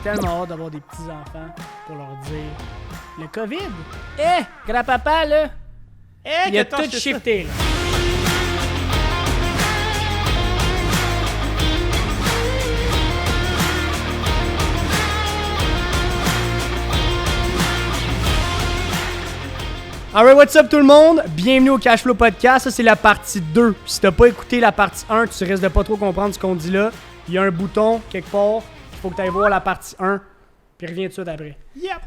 tellement hâte d'avoir des petits-enfants pour leur dire le COVID. Grand-papa, là, il a tout shifté, là. Alright, what's up tout le monde? Bienvenue au Cashflow Podcast. Ça, c'est la partie 2. Si t'as pas écouté la partie 1, tu risques de pas trop comprendre ce qu'on dit là. Il y a un bouton quelque part. Il faut que tu ailles voir la partie 1. Puis reviens tout de suite après. Yep!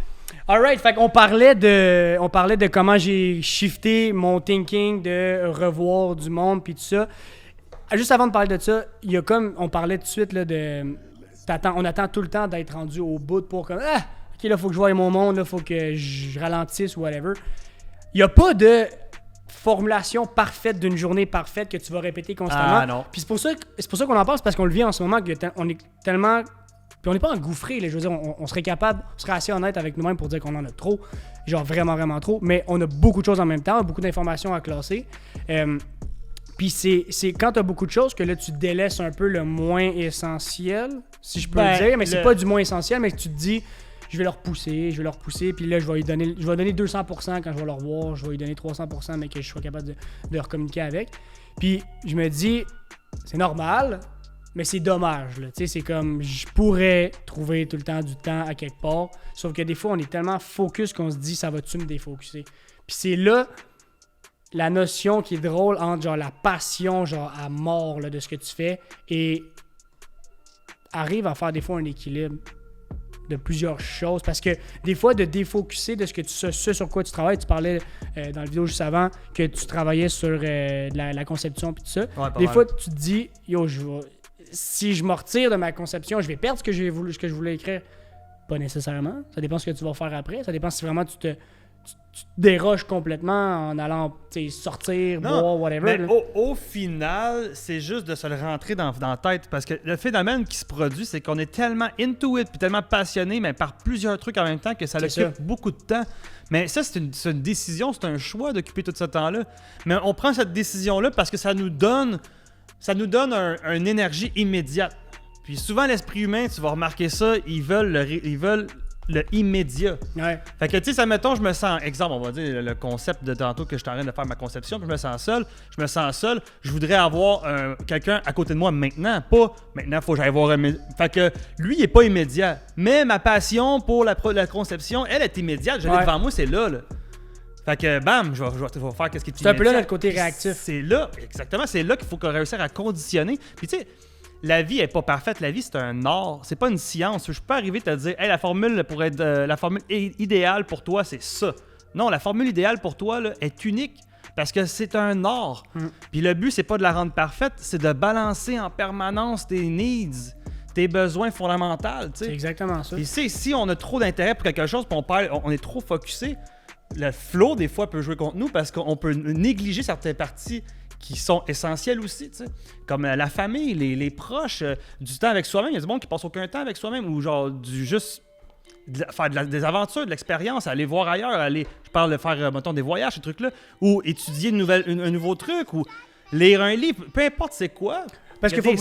Alright, fait qu'on parlait de comment j'ai shifté mon thinking, de revoir du monde, puis tout ça. Juste avant de parler de ça, il y a comme, on parlait tout de suite là, on attend tout le temps d'être rendu au bout pour comme, ok, là, faut que je voie mon monde, là, faut que je ralentisse ou whatever. Il n'y a pas de formulation parfaite d'une journée parfaite que tu vas répéter constamment. Ah non. Puis c'est pour ça qu'on en parle, c'est parce qu'on le vit en ce moment, qu'on est tellement... Puis on n'est pas engouffré, là, je veux dire, on serait capable, on serait assez honnête avec nous-mêmes pour dire qu'on en a trop, genre vraiment, vraiment trop, mais on a beaucoup de choses en même temps, beaucoup d'informations à classer. Puis c'est quand tu as beaucoup de choses que là, tu délaisses un peu le moins essentiel, si je peux le dire, mais c'est pas du moins essentiel, mais tu te dis... Je vais leur pousser, puis là, je vais donner 200% quand je vais leur voir, je vais lui donner 300%, mais que je sois capable de recommuniquer avec. Puis je me dis, c'est normal, mais c'est dommage, là. Tu sais, c'est comme, je pourrais trouver tout le temps du temps à quelque part, sauf que des fois, on est tellement focus qu'on se dit, ça va-tu me défocuser? Puis c'est là la notion qui est drôle entre genre la passion, genre à mort là, de ce que tu fais, et arrive à faire des fois un équilibre de plusieurs choses, parce que des fois de défocuser de ce sur quoi tu travailles, tu parlais dans la vidéo juste avant que tu travaillais sur la conception puis tout ça, des fois tu te dis si je me retire de ma conception, je vais perdre ce que je voulais écrire. Pas nécessairement, ça dépend de ce que tu vas faire après, ça dépend si vraiment tu te déroges complètement en allant sortir, boire, whatever. Mais au final, c'est juste de se le rentrer dans la tête. Parce que le phénomène qui se produit, c'est qu'on est tellement into it puis tellement passionné, mais par plusieurs trucs en même temps que ça occupe beaucoup de temps. Mais ça, c'est une décision, c'est un choix d'occuper tout ce temps-là. Mais on prend cette décision-là parce que ça nous donne une énergie immédiate. Puis souvent, l'esprit humain, tu vas remarquer ça, ils veulent le immédiat. Ouais. Fait que, tu sais, ça, mettons, je me sens... Exemple, on va dire le concept de tantôt que je suis en train de faire ma conception, puis je me sens seul. Je voudrais avoir quelqu'un à côté de moi maintenant. Pas maintenant, il faut que j'aille voir... Fait que lui, il est pas immédiat. Mais ma passion pour la conception, elle est immédiate. Je l'ai devant moi, c'est là. Fait que, bam, je vais faire qu'est-ce qui est immédiat. C'est un peu là notre côté réactif. C'est là, exactement. C'est là qu'il faut réussir à conditionner. Puis, tu sais... La vie est pas parfaite, la vie c'est un art, c'est pas une science. Je peux pas arriver à te dire hey, la formule pour être la formule idéale pour toi, c'est ça. Non, la formule idéale pour toi là, est unique parce que c'est un art. Puis le but c'est pas de la rendre parfaite, c'est de balancer en permanence tes needs, tes besoins fondamentaux, tu sais. C'est exactement ça. Puis si on a trop d'intérêt pour quelque chose, puis on est trop focusé, le flow des fois peut jouer contre nous parce qu'on peut négliger certaines parties qui sont essentiels aussi, tu sais. Comme la famille, les proches, du temps avec soi-même. Il y a du monde qui passe aucun temps avec soi-même ou genre faire des aventures, de l'expérience, aller voir ailleurs, je parle de faire, mettons, des voyages, ces trucs-là, ou étudier un nouveau truc, ou lire un livre, peu importe c'est quoi. Parce qu'il faut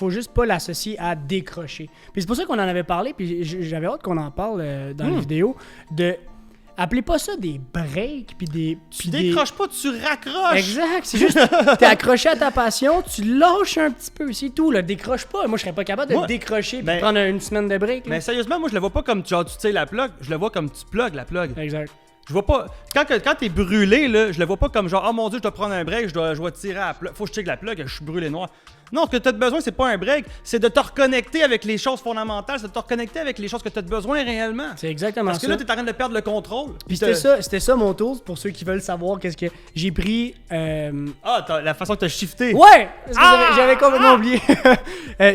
juste pas l'associer à décrocher. Puis c'est pour ça qu'on en avait parlé, puis j'avais hâte qu'on en parle dans la vidéo, appelez pas ça des breaks, Tu décroches pas, tu raccroches. Exact, c'est juste, t'es accroché à ta passion, tu lâches un petit peu, c'est tout, là, décroche pas. Moi, je serais pas capable de décrocher puis prendre une semaine de break. Là. Mais sérieusement, moi, je le vois pas comme tu tires la plug, je le vois comme tu plugs la plug. Exact. Je vois pas, quand t'es brûlé, là, je le vois pas comme genre, oh mon dieu, je dois prendre un break, je dois tirer à la plug, faut que je tire la plug, je suis brûlé noir. Non, ce que tu as besoin, c'est pas un break, c'est de te reconnecter avec les choses fondamentales, c'est de te reconnecter avec les choses que tu as besoin réellement. C'est exactement ça. Parce que là, tu es en train de perdre le contrôle. Puis c'était ça mon tour, pour ceux qui veulent savoir qu'est-ce que j'ai pris. La façon que tu as shifté. Ouais! J'avais complètement oublié.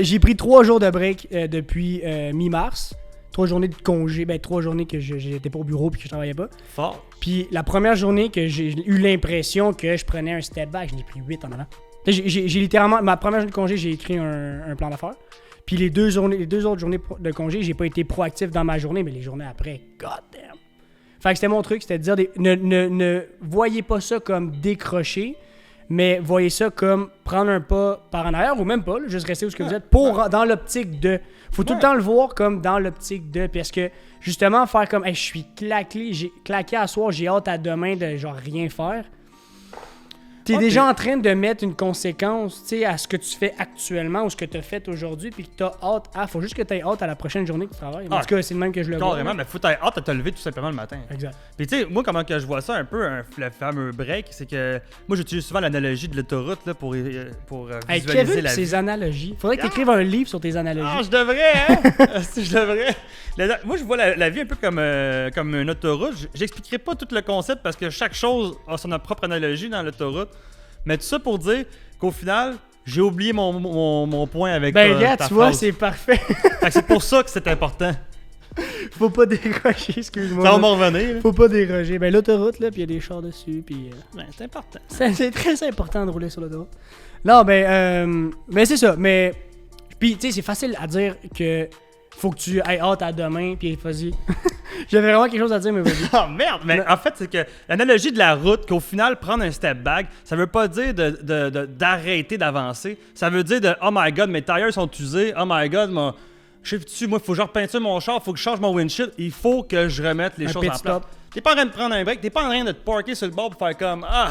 J'ai pris 3 jours de break depuis mi-mars. 3 journées de congé, 3 journées que j'étais pas au bureau puis que je travaillais pas. Fort. Puis la première journée que j'ai eu l'impression que je prenais un step back, j'en ai pris 8 en avant. J'ai littéralement, ma première journée de congé, j'ai écrit un plan d'affaires. Puis les deux autres journées de congé, j'ai pas été proactif dans ma journée, mais les journées après, god damn. Fait que c'était mon truc, c'était de dire, ne voyez pas ça comme décrocher, mais voyez ça comme prendre un pas par en arrière, ou même pas, là, juste rester où ce que vous êtes, dans l'optique de... Faut tout le Ouais. temps le voir comme dans l'optique de. Parce que, justement, faire comme, hey, je suis claqué à soir, j'ai hâte à demain de genre rien faire. T'es Ouais, déjà puis- en train de mettre une conséquence, tu sais, à ce que tu fais actuellement ou ce que tu as fait aujourd'hui, puis que t'as hâte à. Faut juste que t'aies hâte à la prochaine journée que tu travailles. En Ah, tout cas, c'est le même que je le vois. Carrément, là. mais faut t'avoir hâte à te lever tout simplement le matin. Exact. Puis tu sais, moi comment que je vois ça un peu, le fameux break, c'est que moi j'utilise souvent l'analogie de l'autoroute là, pour Hey, visualiser Kevin, la pis vie. ses analogies. Faudrait que tu écrives un livre sur tes analogies. Ah, je devrais, hein? Si, je devrais. Moi, je vois la vie un peu comme une autoroute. J'expliquerai pas tout le concept parce que chaque chose a son propre analogie dans l'autoroute. Mais tout ça pour dire qu'au final, j'ai oublié mon point avec Ben, ta regarde, tu vois, phrase. c'est parfait. Fait que c'est pour ça que c'est important. Faut pas déroger, excuse-moi. Ça va m'en revenir. là. Faut pas déroger. Ben, l'autoroute, là, pis y a des chars dessus, pis. Ben, c'est important. C'est très important de rouler sur l'autoroute. Non, ben c'est ça. Mais. Puis, tu sais, c'est facile à dire que faut que tu aies hâte à demain, puis vas-y. J'avais vraiment quelque chose à dire, mais vas-y. Oh merde! Mais en fait, c'est que l'analogie de la route, qu'au final, prendre un step back, ça veut pas dire d'arrêter d'avancer. Ça veut dire de oh my god, mes tires sont usés, oh my god, je sais dessus, moi, il faut que je repeinture mon char, il faut que je change mon windshield, il faut que je remette les Un choses pit en place. stop. T'es pas en train de prendre un break, t'es pas en train de te parker sur le bord pour faire comme ah,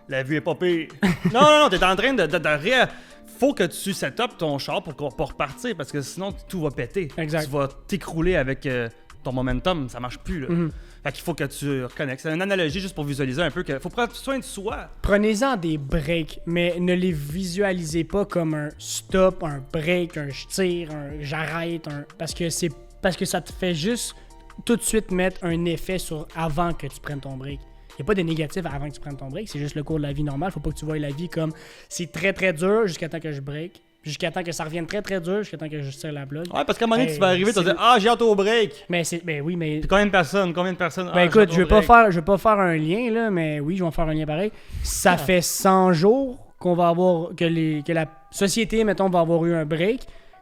la vue est pas pire. non, t'es en train de faut que tu set up ton char pour repartir parce que sinon tout va péter. Exact. Tu vas t'écrouler avec ton momentum, ça marche plus là. Fait qu'il faut que tu reconnectes. C'est une analogie juste pour visualiser un peu qu'il faut prendre soin de soi. Prenez-en des breaks, mais ne les visualisez pas comme un stop, un break, un je tire, un j'arrête, parce que ça te fait juste tout de suite mettre un effet sur avant que tu prennes ton break. Il n'y a pas de négatif avant que tu prennes ton break, c'est juste le cours de la vie normale. Faut pas que tu vois la vie comme c'est très très dur jusqu'à temps que je break, jusqu'à temps que ça revienne très très dur, jusqu'à temps que je tire la plug. Ouais, parce qu'à un moment donné, Hey, tu vas arriver, tu vas c'est- dire ah, j'ai hâte au break. Ben oui, mais Puis combien de personnes? Ben Ah, écoute, j'ai je hâte vais au break. je vais pas faire un lien là, mais oui, je vais en faire un lien pareil. Ça fait 100 jours qu'on va avoir que la société, mettons, va avoir eu un break.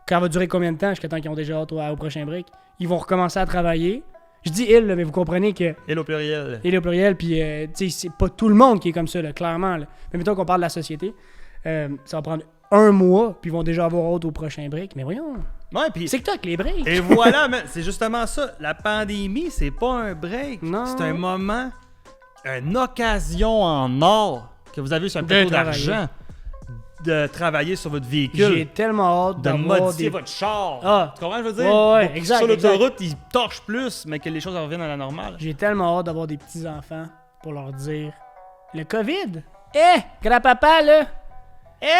Ça va durer combien de temps jusqu'à temps qu'ils ont déjà hâte au prochain break? Ils vont recommencer à travailler. Je dis ils, là, mais vous comprenez que Et au pluriel. il est au pluriel, puis tu sais, c'est pas tout le monde qui est comme ça, là, clairement. Là. Mais mettons qu'on parle de la société, ça va prendre un mois, puis ils vont déjà avoir hâte au prochain break. Mais voyons, Ouais, puis c'est que toi avec les breaks. et voilà, man, c'est justement ça. La pandémie, c'est pas un break. Non. C'est un moment, une occasion en or que vous avez sur un De plateau travailler. d'argent de travailler sur votre J'ai véhicule, tellement hâte de d'avoir modifier des... votre char. Ah. Tu comprends ce que je veux dire? Ouais, ouais, Pour- exact, Sur exact. l'autoroute, ils torchent plus, mais que les choses reviennent à la normale. J'ai tellement hâte d'avoir des petits-enfants pour leur dire le COVID. Grand-papa, là,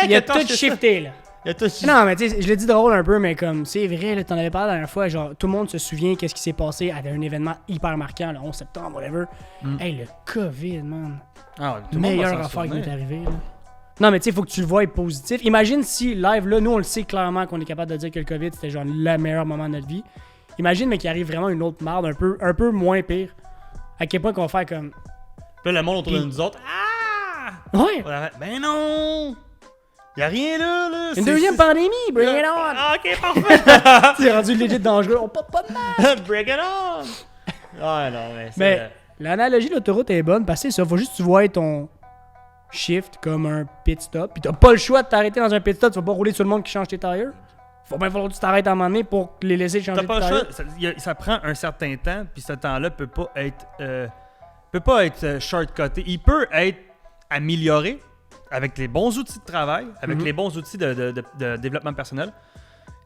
il a tout shifté, là. Il a tout shifté. Non, mais tu sais, je l'ai dit drôle un peu, mais comme, c'est vrai, là, t'en avais parlé la dernière fois, genre, tout le monde se souvient qu'est-ce qui s'est passé à un événement hyper marquant, le 11 septembre, whatever. Hey, le COVID, man. Ah, tout le monde va Meilleure s'en affaire qui m'est souvenir. arrivée, là. Non, mais tu sais, faut que tu le vois positif. Imagine si, live, là, nous, on le sait clairement qu'on est capable de dire que le COVID, c'était genre le meilleur moment de notre vie. Imagine, mais qu'il arrive vraiment une autre marde, un peu moins pire. À quel point qu'on va faire comme... Puis là, le monde autour de Puis- nous autres. Ah! Ouais! Ben non! Y'a rien là! Une deuxième pandémie, bring it on! Ah, ok, parfait! C'est rendu legit dangereux, on porte pas de masque! Bring it on! Ah non, mais c'est... Mais l'analogie de l'autoroute est bonne parce que c'est ça, faut juste que tu vois ton shift comme un pit stop. Puis t'as pas le choix de t'arrêter dans un pit stop, tu vas pas rouler sur le monde qui change tes tires. Faut bien falloir que tu t'arrêtes à un moment donné pour les laisser changer T'as pas tes le tires. choix, ça prend un certain temps, puis ce temps-là peut pas être shortcuté. Il peut être amélioré avec les bons outils de travail, avec les bons outils de développement personnel,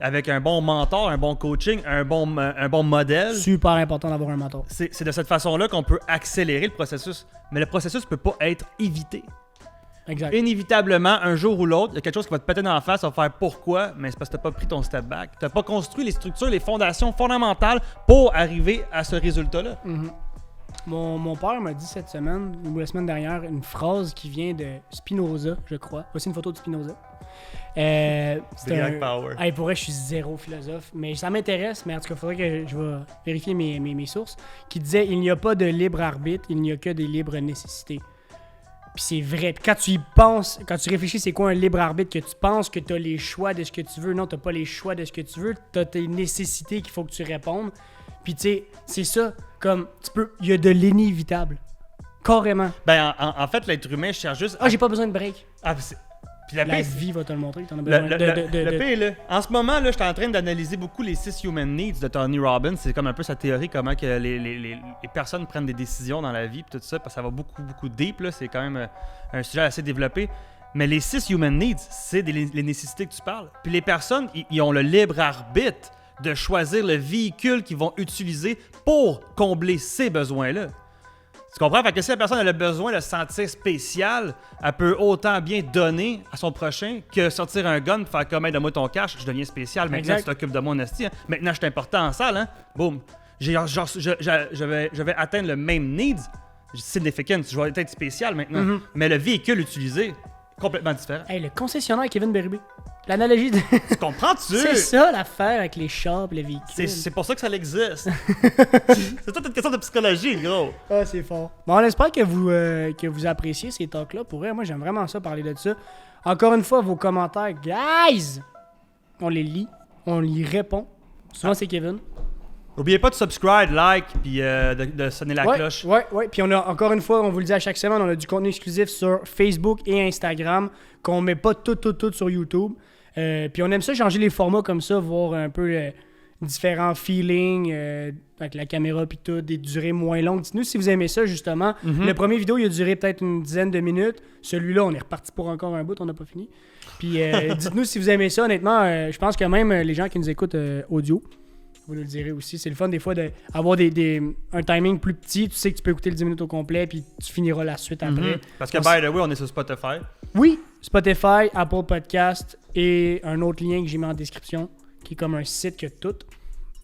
avec un bon mentor, un bon coaching, un bon modèle. Super important d'avoir un mentor. C'est de cette façon-là qu'on peut accélérer le processus. Mais le processus peut pas être évité. Exact. Inévitablement, un jour ou l'autre, il y a quelque chose qui va te péter dans la face, ça va faire pourquoi, mais c'est parce que t'as pas pris ton step back. T'as pas construit les structures, les fondations fondamentales pour arriver à ce résultat-là. Mon père m'a dit cette semaine, ou la semaine dernière, une phrase qui vient de Spinoza, je crois. Voici une photo de Spinoza. C'est Black Power. Hey, pour vrai, je suis zéro philosophe, mais ça m'intéresse, mais en tout cas, il faudrait que je vais vérifier mes sources, qui disait « Il n'y a pas de libre arbitre, il n'y a que des libres nécessités ». Puis c'est vrai. Puis quand tu y penses, quand tu réfléchis, c'est quoi un libre arbitre, que tu penses que tu as les choix de ce que tu veux. Non, tu n'as pas les choix de ce que tu veux. Tu as tes nécessités qu'il faut que tu répondes. Puis tu sais, c'est ça. Comme, il y a de l'inévitable. Carrément. Ben, en fait, l'être humain cherche juste. Ah, j'ai pas besoin de break. Puis Puis la La pire, vie va te le montrer. T'en as Le, besoin le pire, là, en ce moment, là, je suis en train d'analyser beaucoup les 6 Human Needs de Tony Robbins. C'est comme un peu sa théorie, comment que les personnes prennent des décisions dans la vie, puis tout ça, parce que ça va beaucoup, beaucoup deep, là. C'est quand même un sujet assez développé. Mais les 6 Human Needs, c'est les nécessités que tu parles. Puis les personnes, ils ont le libre arbitre de choisir le véhicule qu'ils vont utiliser pour combler ces besoins-là. Tu comprends? Fait que si la personne a le besoin de se sentir spécial, elle peut autant bien donner à son prochain que sortir un gun et faire comme, donne-moi ton cash, je deviens spécial. Maintenant, tu t'occupes de moi en esti. Hein. Maintenant, je suis important en salle. Hein. Boum. Je vais atteindre le même need. Significant. Je vais être spécial maintenant. Mais le véhicule utilisé, complètement différent. Hey, le concessionnaire Kevin Berube. L'analogie de... Tu comprends-tu? C'est ça l'affaire avec les chars et les véhicules. C'est pour ça que ça existe. C'est toute une question de psychologie, gros. Ah, c'est fort. Bon, on espère que vous appréciez ces talks-là. Pour vrai, moi, j'aime vraiment ça, parler de ça. Encore une fois, vos commentaires, guys, on les lit, on y répond. Souvent, c'est Kevin. N'oubliez pas de subscribe, like, puis de sonner la cloche. Ouais. Puis on a, encore une fois, on vous le dit à chaque semaine, on a du contenu exclusif sur Facebook et Instagram qu'on met pas tout sur YouTube. Puis on aime ça changer les formats comme ça, voir un peu différents feelings avec la caméra puis tout, des durées moins longues. Dites-nous si vous aimez ça, justement. Le premier vidéo, il a duré peut-être une dizaine de minutes. Celui-là, on est reparti pour encore un bout, on n'a pas fini. Puis dites-nous si vous aimez ça. Honnêtement, je pense que même les gens qui nous écoutent audio, vous nous le direz aussi. C'est le fun des fois d'avoir un timing plus petit. Tu sais que tu peux écouter le 10 minutes au complet puis tu finiras la suite après. Parce que, by the way, on est sur Spotify. Oui, Spotify, Apple Podcast et un autre lien que j'ai mis en description qui est comme un site que tout.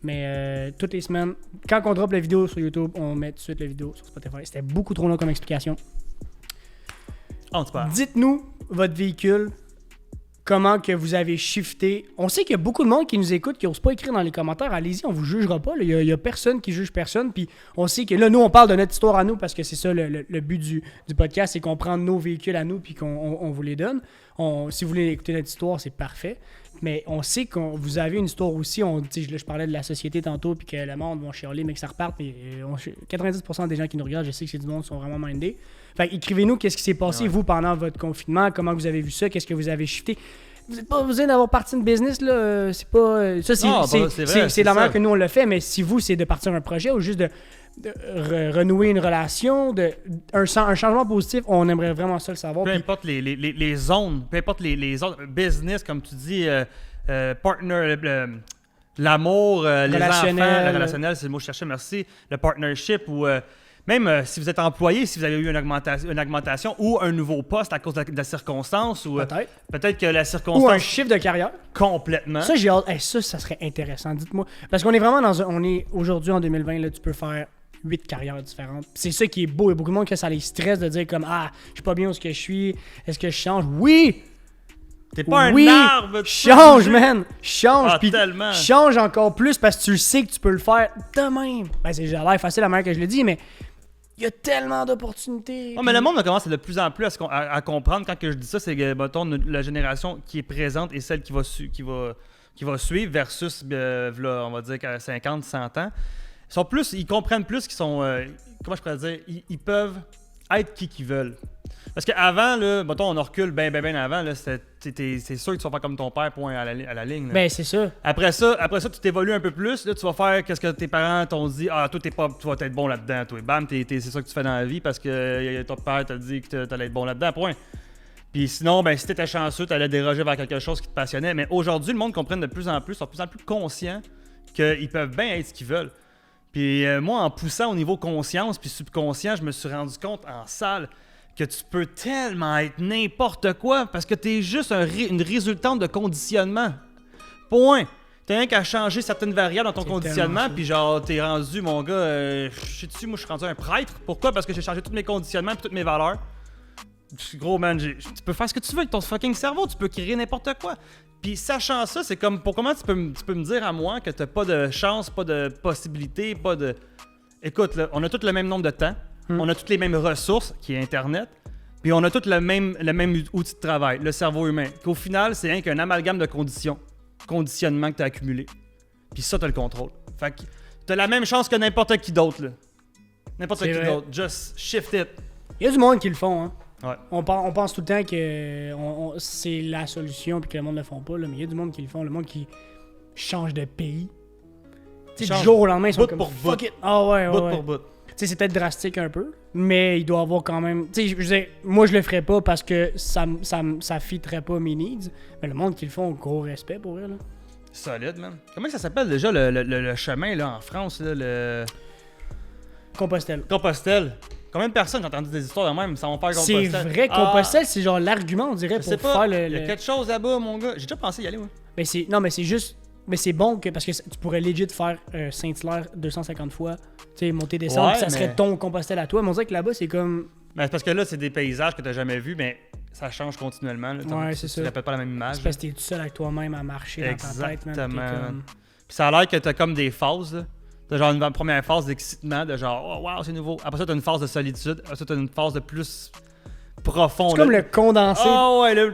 Mais toutes les semaines, quand on drop la vidéo sur YouTube, on met tout de suite la vidéo sur Spotify. C'était beaucoup trop long comme explication. Dites-nous votre véhicule. Comment que vous avez shifté. On sait qu'il y a beaucoup de monde qui nous écoute, qui n'ose pas écrire dans les commentaires. Allez-y, on vous jugera pas. Il y a personne qui juge personne. Puis on sait que là, nous, on parle de notre histoire à nous parce que c'est ça le but du podcast, c'est qu'on prend nos véhicules à nous puis qu'on vous les donne. Si vous voulez écouter notre histoire, c'est parfait. Mais on sait que vous avez une histoire aussi. Là, je parlais de la société tantôt puis que le monde va chialer, mais que ça reparte. Mais 90% des gens qui nous regardent, je sais que c'est du monde qui sont vraiment mindés. Fait écrivez-nous qu'est-ce qui s'est passé, vous, pendant votre confinement, comment vous avez vu ça, qu'est-ce que vous avez shifté. Vous n'êtes pas besoin d'avoir parti une business, là. C'est pas. Ça, c'est la manière que nous, on le fait, mais si vous, c'est de partir un projet ou juste de renouer une relation, un changement positif, on aimerait vraiment ça le savoir. Peu importe les zones, peu importe les zones, business, comme tu dis, partner, l'amour, les enfants, le relationnel, c'est le mot que je cherchais, merci, le partnership ou. Même si vous êtes employé, si vous avez eu une augmentation ou un nouveau poste à cause de la circonstance, ou peut-être que la circonstance... Ou un chiffre de carrière. Complètement. Ça, j'ai hâte. Ça serait intéressant. Dites-moi. Parce qu'on est vraiment on est aujourd'hui en 2020, là, tu peux faire 8 carrières différentes. C'est ça qui est beau. Il y a beaucoup de monde que ça les stresse de dire comme « Ah, je suis pas bien où est-ce que je suis. Est-ce que je change? » Oui! T'es pas un arbre! Change, man! Change! Puis tellement! Change encore plus parce que tu sais que tu peux le faire de même. Ben, c'est l'air facile la manière que je le dis, mais... Il y a tellement d'opportunités. Oh, mais le monde commence de plus en plus à comprendre. Quand que je dis ça, c'est que mettons, la génération qui est présente et celle qui va suivre versus, on va dire, 50, 100 ans. Ils comprennent plus qu'ils sont... comment je pourrais dire? Ils peuvent être qui qu'ils veulent. Parce qu'avant, mettons, on recule bien avant, là, c'est sûr que tu vas faire comme ton père, point à la ligne. Là. Ben, c'est ça. Après ça, tu t'évolues un peu plus, là, tu vas faire qu'est-ce que tes parents t'ont dit. Ah, toi, tu vas être bon là-dedans, toi. Bam, c'est ça que tu fais dans la vie parce que ton père t'a dit que t'allais être bon là-dedans, point. Puis sinon, ben, si t'étais chanceux, t'allais déroger vers quelque chose qui te passionnait. Mais aujourd'hui, le monde comprend de plus en plus, sont de plus en plus conscients qu'ils peuvent bien être ce qu'ils veulent. Puis moi, en poussant au niveau conscience puis subconscient, je me suis rendu compte en salle que tu peux tellement être n'importe quoi parce que t'es juste une résultante de conditionnement. Point. T'as rien qu'à changer certaines variables dans ton conditionnement, puis genre, t'es rendu, mon gars, je sais dessus, moi je suis rendu un prêtre. Pourquoi? Parce que j'ai changé tous mes conditionnements et toutes mes valeurs. Gros man, tu peux faire ce que tu veux avec ton fucking cerveau, tu peux créer n'importe quoi. Puis sachant ça, c'est comme, comment tu peux me dire à moi que t'as pas de chance, pas de possibilité, pas de... Écoute, là, on a tous le même nombre de temps. On a toutes les mêmes ressources, qui est Internet, puis on a tous le même outil de travail, le cerveau humain. Qu'au final, c'est rien qu'un amalgame de conditionnement que tu as accumulé. Puis ça, tu as le contrôle. Fait que tu as la même chance que n'importe qui d'autre, là. N'importe qui d'autre. Just shift it. Il y a du monde qui le font, hein. Ouais. On pense tout le temps que c'est la solution puis que le monde ne le font pas, là, mais il y a du monde qui le font, le monde qui change de pays. Tu sais, du jour au lendemain, ils sont bout comme pour fuck bout. it. Ah ouais, Bout ouais. pour bout. Tu sais, c'est peut-être drastique un peu, mais il doit avoir quand même. Tu sais, je veux dire, moi je le ferais pas parce que ça fitterait pas mes needs, mais le monde qui le font, gros respect pour eux, là. Solide, man. Comment ça s'appelle déjà le chemin là, en France, là, le Compostelle. Compostelle? Combien de personnes j'ai entendu des histoires de même ça va faire C'est Compostelle? vrai, Compostelle, c'est genre l'argument, on dirait, Je sais pour pas, faire le. il y a quelque chose là-bas, mon gars. J'ai déjà pensé y aller, moi. Mais c'est. Non, mais c'est juste. Mais c'est bon que. Parce que tu pourrais legit faire Saint-Hilaire 250 fois. Tu sais, monter, descendre, Ouais, puis ça serait mais- ton Compostelle à toi. Mais on dirait que là-bas, c'est comme. Mais c'est parce que là, c'est des paysages que t'as jamais vus, mais ça change continuellement. Là. Ouais, Tu- c'est tu ça. répètes pas la même image. C'est parce que t'es tout seul avec toi-même à marcher dans ta tête, man. T'es Exactement. comme. Puis ça a l'air que t'as comme des phases, là. T'as genre une première phase d'excitement, de genre, oh wow, c'est nouveau. Après ça, t'as une phase de solitude. Après ça, t'as une phase de plus profond. C'est comme le condensé. Oh ouais, le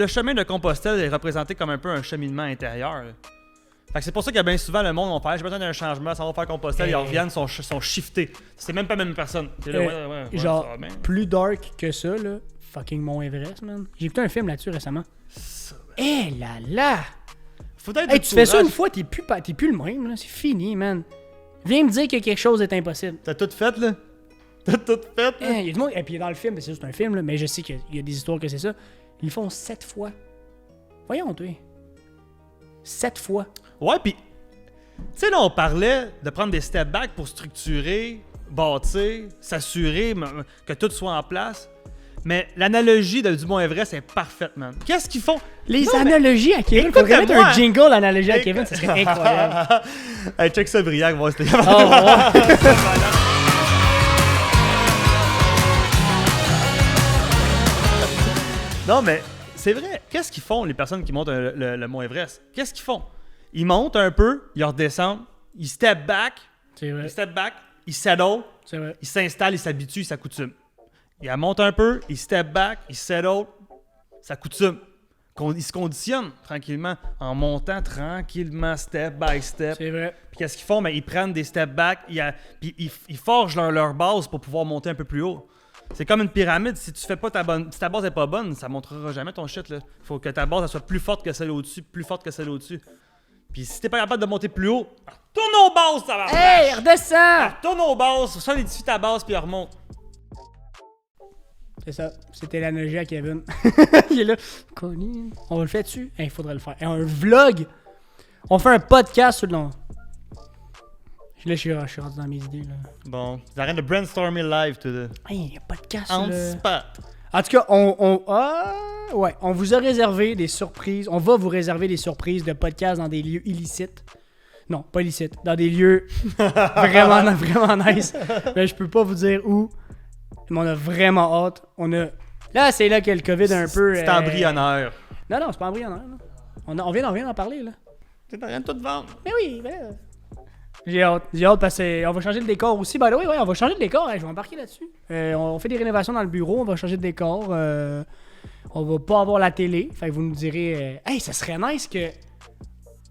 chemin de Compostelle est représenté comme un peu un cheminement intérieur. Là. Fait que c'est pour ça qu'il y a bien souvent le monde, on fait, j'ai besoin d'un changement, ça va faire Compostelle, ils reviennent, sont shiftés. C'est même pas la même personne. T'es là, ouais, Genre, ça va bien. plus dark que ça, là. Fucking Mont Everest, man. J'ai écouté un film là-dessus récemment. Ça, Eh là là! faut être Hey, du tu fais ça courage. une fois, t'es plus le même, là. C'est fini, man. Viens me dire que quelque chose est impossible. T'as tout fait, là? T'as tout fait, là? Il y a du monde. Et puis dans le film, c'est juste un film, là, mais je sais qu'il y a des histoires que c'est ça. Ils le font 7 fois. Voyons, toi. 7 fois. Ouais, pis, tu sais, là, on parlait de prendre des step back pour structurer, bâtir, s'assurer que tout soit en place. Mais l'analogie du Mont Everest est parfaite, man. Qu'est-ce qu'ils font? Les Non, mais- analogies à Kevin. Faudrait mettre Écoute-moi. un jingle analogie à Kevin, ça serait incroyable. Hey, check ça, Briac, voir c'était. Oh, ouais. Non, mais c'est vrai. Qu'est-ce qu'ils font, les personnes qui montent le Mont Everest? Qu'est-ce qu'ils font? Ils montent un peu, ils redescendent, ils step back, C'est vrai, ils settle, c'est vrai. ils s'installent, ils s'habituent, ils s'accoutument. Ils montent un peu, ils step back, ils settle, s'accoutument. Ils se conditionnent tranquillement, en montant tranquillement, step by step. C'est vrai. Puis qu'est-ce qu'ils font? Ben, ils prennent des step back, puis ils forgent leur base pour pouvoir monter un peu plus haut. C'est comme une pyramide, si tu fais pas si ta base est pas bonne, ça montrera jamais ton shit. Là. Faut que ta base elle soit plus forte que celle au-dessus, plus forte que celle au-dessus. Puis si t'es pas capable de monter plus haut, retourne aux bases, ça va. Hey, redescends! Retourne aux bases, solidifie ta base puis remonte. C'est ça. C'était l'analogie à Kevin. Il est là. Colin, on le fait dessus? Il faudrait le faire. Et un vlog! On fait un podcast sur le long. Là, je suis rendu dans mes idées. Là. Bon, j'arrête de brainstormer live to the Hey, un podcast on sur le... spot. En tout cas, on vous a réservé des surprises. On va vous réserver des surprises de podcasts dans des lieux illicites. Non, pas illicites. Dans des lieux vraiment nice. Mais je peux pas vous dire où. Mais on a vraiment hâte. Là, c'est là que le COVID a un peu... C'est embryonnaire. Non, c'est pas embryonnaire. Là. On vient d'en parler, là. T'es en train de tout vendre. Mais oui, ben... J'ai hâte parce qu'on va changer de décor aussi. Ben oui, on va changer de décor. Je vais embarquer là-dessus. On fait des rénovations dans le bureau, on va changer de décor. On va pas avoir la télé. Fait que vous nous direz, hey, ça serait nice que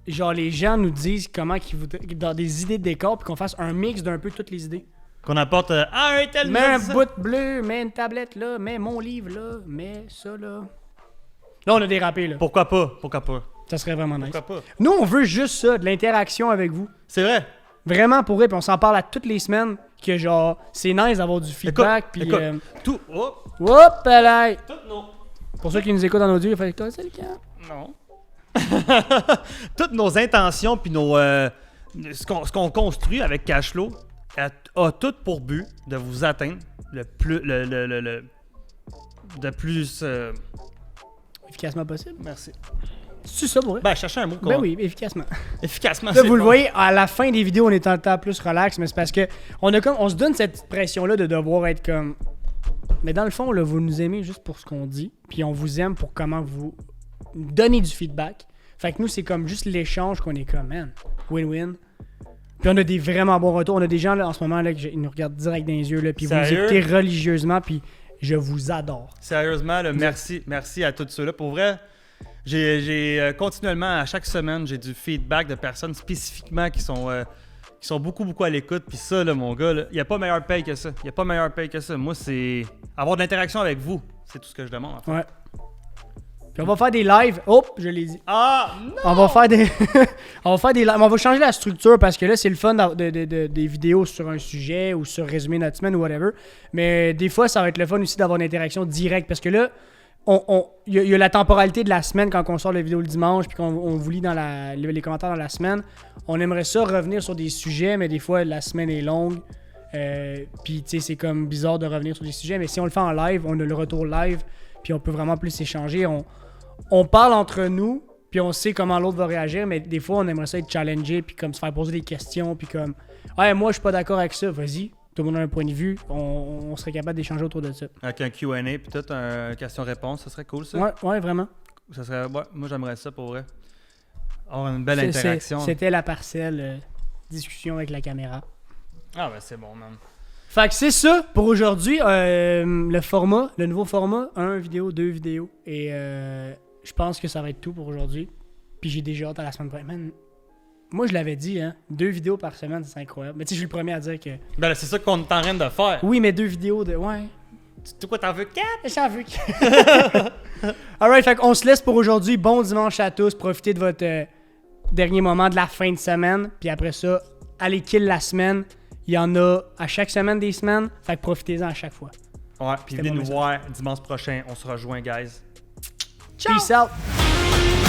genre les gens nous disent comment qu'ils voudraient, dans des idées de décor, puis qu'on fasse un mix d'un peu toutes les idées. Qu'on apporte un tel Mets un ça. bout bleu, mets une tablette là, mets mon livre là, mets ça là. Là, on a dérapé là. Pourquoi pas? Ça serait vraiment nice. Pourquoi pas? Nous, on veut juste ça, de l'interaction avec vous. C'est vrai. Vraiment pour eux, puis on s'en parle à toutes les semaines, que genre, c'est nice d'avoir du feedback, puis... Écoute, tout. Oh, Hop là! tout non. Pour ceux qui nous écoutent en audio, il fallait que c'est le cas. Non. Toutes nos intentions puis nos ce qu'on construit avec Cashflow a tout pour but de vous atteindre le plus de plus Efficacement possible. merci. C'est ça pour eux? Ben, je cherchais un mot. Ben oui, efficacement. Efficacement. Là, c'est vous le bon. voyez, à la fin des vidéos, on est en temps plus relax, mais c'est parce que on se donne cette pression-là de devoir être comme... Mais dans le fond, là, vous nous aimez juste pour ce qu'on dit, puis on vous aime pour comment vous donnez du feedback. Fait que nous, c'est comme juste l'échange qu'on est comme, man, win-win. Puis on a des vraiment bons retours. On a des gens là, en ce moment là, qui nous regardent direct dans les yeux, là, puis vous nous Sérieux? écoutez religieusement, puis je vous adore. Sérieusement, là, merci à tous ceux-là. Pour vrai, j'ai continuellement, à chaque semaine, j'ai du feedback de personnes spécifiquement qui qui sont beaucoup à l'écoute. Puis ça, là, mon gars, il n'y a pas meilleur paye que ça. Il n'y a pas meilleur paye que ça. Moi, c'est avoir de l'interaction avec vous. C'est tout ce que je demande, en fait. Ouais. Puis on va faire des lives. Oh, je l'ai dit. Ah, non! On va faire des on va faire des lives. On va changer la structure parce que là, c'est le fun des vidéos sur un sujet ou sur résumer notre semaine ou whatever. Mais des fois, ça va être le fun aussi d'avoir une interaction directe parce que là, il y a la temporalité de la semaine quand on sort la vidéo le dimanche puis qu'on vous lit dans les commentaires dans la semaine. On aimerait ça revenir sur des sujets, mais des fois, la semaine est longue. Puis, tu sais, c'est comme bizarre de revenir sur des sujets. Mais si on le fait en live, on a le retour live puis on peut vraiment plus échanger. On parle entre nous, puis on sait comment l'autre va réagir, mais des fois, on aimerait ça être challengé, puis comme se faire poser des questions, puis comme « Ouais, moi, je suis pas d'accord avec ça, vas-y. » Tout le monde a un point de vue, on serait capable d'échanger autour de ça. Avec un Q&A, puis tout, un question-réponse, ça serait cool, ça? Ouais, vraiment. Ça serait, ouais, moi, j'aimerais ça, pour vrai. Avoir une belle interaction. C'était la parcelle discussion avec la caméra. Ah, ben c'est bon, man. Fait que c'est ça pour aujourd'hui. Le nouveau format, 1 vidéo, 2 vidéos. Et je pense que ça va être tout pour aujourd'hui. Puis j'ai déjà hâte à la semaine prochaine. Moi, je l'avais dit, hein, 2 vidéos par semaine, c'est incroyable. Mais tu sais, je suis le premier à dire que... Ben là, c'est ça qu'on est en train de faire. Oui, mais 2 vidéos de... Ouais. Tu quoi, t'en veux 4? J'en veux 4. Alright, fait qu'on se laisse pour aujourd'hui. Bon dimanche à tous. Profitez de votre dernier moment de la fin de semaine. Puis après ça, allez kill la semaine. Il y en a à chaque semaine des semaines. Fait que profitez-en à chaque fois. Ouais, puis venez nous voir dimanche prochain. On se rejoint, guys. Ciao. Peace out.